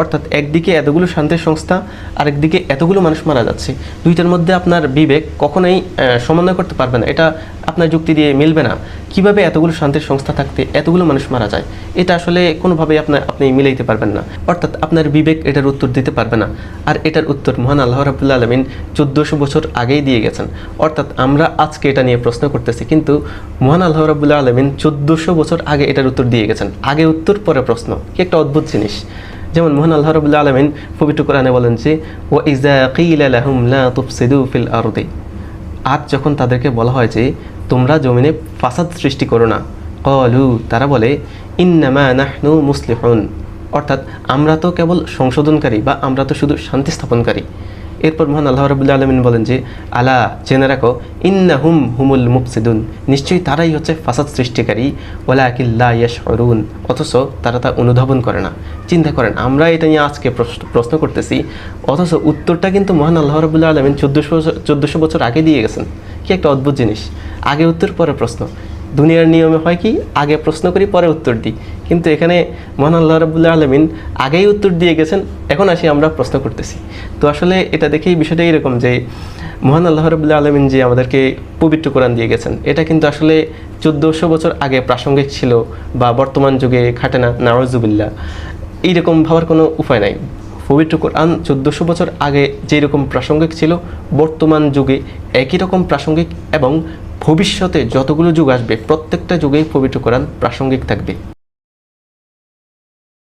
অর্থাৎ একদিকে এতগুলো শান্তির সংস্থা, আরেকদিকে এতগুলো মানুষ মারা যাচ্ছে, দুইটার মধ্যে আপনার বিবেক কখনোই সমন্বয় করতে পারবে না, এটা আপনার যুক্তি দিয়ে মিলবে না। কিভাবে এতগুলো শান্তির সংস্থা থাকতে এতগুলো মানুষ মারা যায়, এটা আসলে কোনোভাবেই আপনি মিলাইতে পারবেন না। অর্থাৎ আপনার বিবেক এটার উত্তর দিতে পারবে না। আর এটার উত্তর মহান আল্লাহ রাব্বুল আলামিন 1400 বছর আগেই দিয়ে গেছেন। অর্থাৎ আমরা আজকে এটা নিয়ে প্রশ্ন করতেছি, কিন্তু মহান আল্লাহ রাব্বুল আলামিন 1400 বছর আগে এটার উত্তর দিয়ে গেছেন। আগে উত্তর পরে প্রশ্ন, কি একটা অদ্ভুত জিনিস। যেমন মহান আল্লাহ রাব্বুল আলামিন পবিত্র কোরআনে বলেন যে ওয়া ইযা কিলা লাহুম লা তুফসিদু ফিল আরদি, আর যখন তাদেরকে বলা হয় যে তোমরা জমিনে ফাসাদ সৃষ্টি করো না, ক্বালু, তারা বলে ইন্নামা নাহনু মুসলিহুন, অর্থাৎ আমরা তো কেবল সংশোধনকারী বা আমরা তো শুধু শান্তি স্থাপনকারী। এরপর মহান আল্লাহ রাব্বুল আলামিন বলেন যে আলা, জেনে রাখো, ইন্নাহুম হুমুল মুফসিদুন, নিশ্চয়ই তারাই হচ্ছে ফাসাদ সৃষ্টিকারী, ওয়ালাকিন লা ইয়াশউরুন, অথচ তারা তা অনুধাবন করে না। চিন্তা করেন, আমরা এটা নিয়ে আজকে প্রশ্ন করতেছি, অথচ উত্তরটা কিন্তু মহান আল্লাহ রাব্বুল আলামিন 1400 বছর আগে দিয়ে গেছেন। কি একটা অদ্ভুত জিনিস, আগে উত্তর পরে প্রশ্ন। দুনিয়ার নিয়মে হয় কি, আগে প্রশ্ন করি পরে উত্তর দিই, কিন্তু এখানে মহান আল্লাহ রাব্বুল আলামিন আগেই উত্তর দিয়ে গেছেন, এখন আসি আমরা প্রশ্ন করতেছি। তো আসলে এটা দেখেই বিষয়টা এরকম যে মহান আল্লাহ রাব্বুল আলামিন যে আমাদেরকে পবিত্র কোরআন দিয়ে গেছেন, এটা কিন্তু আসলে 1400 বছর আগে প্রাসঙ্গিক ছিল বা বর্তমান যুগে খাটে না, নাউজুবিল্লাহ, এইরকম ভাবার কোনো উপায় নাই। পবিত্র কোরআন 1400 বছর আগে যেই রকম প্রাসঙ্গিক ছিল, বর্তমান যুগে একই রকম প্রাসঙ্গিক, এবং ভবিষ্যতে যতগুলো যুগ আসবে প্রত্যেকটা যুগেই পবিত্র কোরআন প্রাসঙ্গিক থাকবে।